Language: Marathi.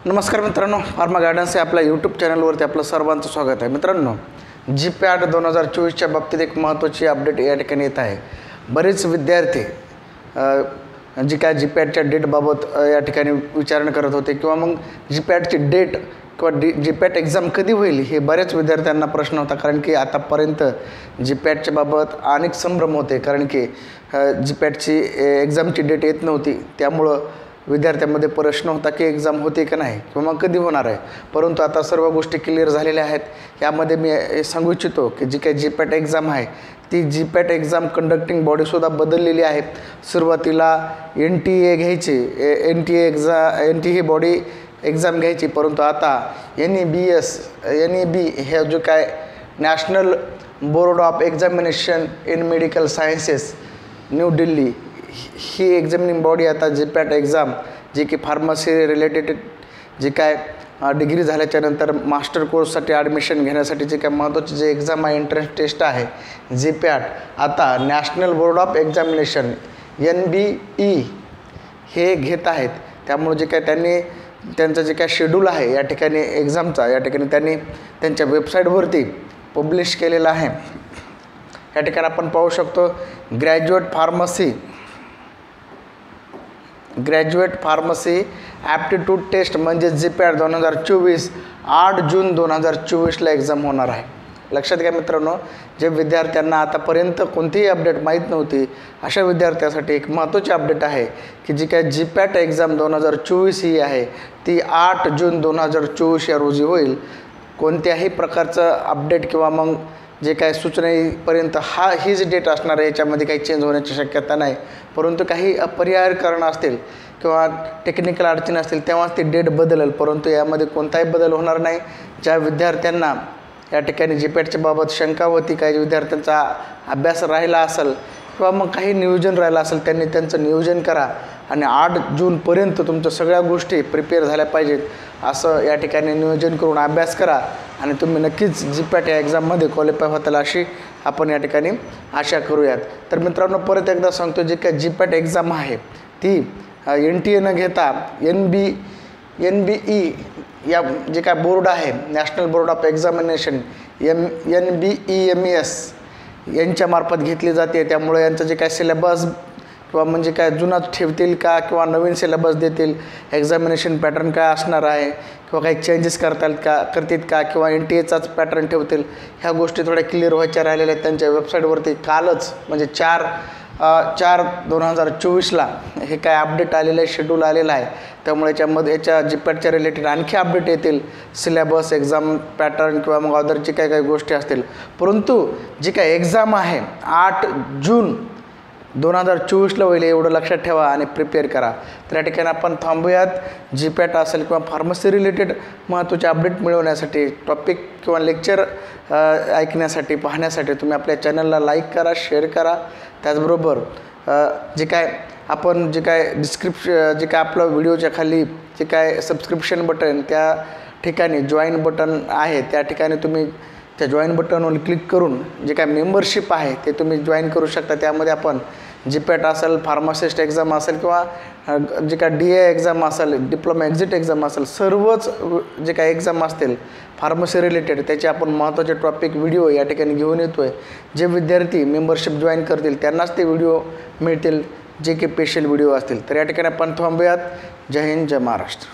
नमस्कार मित्रांनो, फार्मा गायडन्स या आपल्या यूट्यूब चॅनलवरती आपलं सर्वांचं स्वागत आहे। मित्रांनो, GPAT 2024च्या बाबतीत एक महत्त्वाची अपडेट या ठिकाणी येत आहे। बरेच विद्यार्थी जी काय GPATच्या डेटबाबत या ठिकाणी विचारणा करत होते किंवा मग GPATची डेट किंवा GPAT एक्झाम कधी होईल हे बऱ्याच विद्यार्थ्यांना प्रश्न होता। कारण की आतापर्यंत GPATच्या बाबत अनेक संभ्रम होते, कारण की GPATची एक्झामची डेट येत नव्हती। त्यामुळं विद्यार्थ्यांमध्ये प्रश्न होता की एक्झाम होते का नाही किंवा मग कधी होणार आहे। परंतु आता सर्व गोष्टी क्लिअर झालेल्या आहेत। यामध्ये मी सांगू इच्छितो की जी काही GPAT एक्झाम आहे ती GPAT एक्झाम कंडक्टिंग बॉडीसुद्धा बदललेली आहे। सुरुवातीला NTA घ्यायची, NTA बॉडी एक्झाम घ्यायची, परंतु आता NEB हे जो काय national board of examination in medical sciences new Delhi he examining body आता GPAT एक्झाम जी की फार्मसी रिलेटेड जी काय डिग्री झाल्याच्या नंतर मास्टर कोर्ससाठी ॲडमिशन घेण्यासाठी जे काय महत्त्वाची जे एक्झाम आहे, एंट्रन्स टेस्ट आहे GPAT, आता national board of examination NBE हे घेत आहेत। त्यामुळे जे काय त्यांचं जे काय शेड्यूल आहे या ठिकाणी एक्झामचा या ठिकाणी त्यांनी त्यांच्या वेबसाईटवरती पब्लिश केलेला आहे। या ठिकाणी आपण पाहू शकतो ग्रॅज्युएट फार्मसी ॲप्टिट्यूड टेस्ट म्हणजे GPAT 2024 8 जून 2024ला एक्झाम होणार आहे। लक्षात घ्या मित्रांनो, जे विद्यार्थ्यांना आतापर्यंत कोणतीही अपडेट माहीत नव्हती अशा विद्यार्थ्यांसाठी एक महत्त्वाची अपडेट आहे की जी काय GPAT एक्झाम 2024 ही आहे ती 8 जून 2024 या रोजी होईल। कोणत्याही प्रकारचं अपडेट किंवा मग जे काय सूचनेपर्यंत हीच डेट असणार आहे, याच्यामध्ये काही चेंज होण्याची शक्यता नाही। परंतु काही अपरिहार्य कारण असतील किंवा टेक्निकल अडचणी असतील तेव्हाच ती डेट बदलेल, परंतु यामध्ये कोणताही बदल होणार नाही। ज्या विद्यार्थ्यांना या ठिकाणी GPATच्या बाबत शंका होती, काही विद्यार्थ्यांचा अभ्यास राहिला असेल किंवा मग काही नियोजन राहिलं असेल, त्यांनी त्यांचं नियोजन करा आणि 8 जूनपर्यंत तुमच्या सगळ्या गोष्टी प्रिपेअर झाल्या पाहिजेत असं या ठिकाणी नियोजन करून अभ्यास करा आणि तुम्ही नक्कीच GPAT या एक्झाममध्ये क्वालिफाय होताल अशी आपण या ठिकाणी आशा करूयात। तर मित्रांनो, परत एकदा सांगतो, जी काय GPAT एक्झाम आहे ती NTA न घेता NBE या जे काय बोर्ड आहे national board of examination NBEMES यांच्यामार्फत घेतली जाते। त्यामुळे यांचं जे काय सिलेबस किंवा म्हणजे काय जुनाच ठेवतील का किंवा नवीन सिलेबस देतील, एक्झामिनेशन पॅटर्न काय असणार आहे किंवा काही चेंजेस करतील का किंवा NTA पॅटर्न ठेवतील, ह्या गोष्टी थोड्या क्लिअर व्हायच्या राहिलेल्या आहेत। त्यांच्या वेबसाईटवरती कालच म्हणजे 4/4/2024ला हे काय अपडेट आलेलं आहे, शेड्यूल आलेलं आहे। त्यामुळे याच्या GPATच्या रिलेटेड आणखी अपडेट येतील, सिलेबस, एक्झाम पॅटर्न किंवा मग अदरची काही गोष्टी असतील। परंतु जी काय एक्झाम आहे 8 जून 2024ला होईल एवढं लक्षात ठेवा आणि प्रिपेअर करा। तर या ठिकाणी आपण थांबूयात। GPAT असेल किंवा फार्मसी रिलेटेड महत्त्वाचे अपडेट मिळवण्यासाठी, टॉपिक किंवा लेक्चर ऐकण्यासाठी, पाहण्यासाठी तुम्ही आपल्या चॅनलला लाईक करा, शेअर करा। त्याचबरोबर जे काय आपण जे काय जे काय आपलं व्हिडिओच्या खाली जे काय सबस्क्रिप्शन बटन त्या ठिकाणी जॉईन बटन आहे, त्या ठिकाणी तुम्ही त्या जॉईन बटनवर क्लिक करून जे काय मेंबरशिप आहे ते तुम्ही जॉईन करू शकता। त्यामध्ये आपण GPAT असेल, फार्मासिस्ट एक्झाम असेल किंवा जे काय DA एक्झाम असेल, डिप्लोमा एक्झिट एक्झाम असेल, सर्वच जे काही एक्झाम असतील फार्मसी रिलेटेड त्याचे आपण महत्त्वाचे टॉपिक व्हिडिओ या ठिकाणी घेऊन येतो आहे। जे विद्यार्थी मेंबरशिप जॉईन करतील त्यांनाच ते व्हिडिओ मिळतील जे की स्पेशल व्हिडिओ असतील। तर या ठिकाणी आपण थांबूयात। जय हिंद, जय महाराष्ट्र।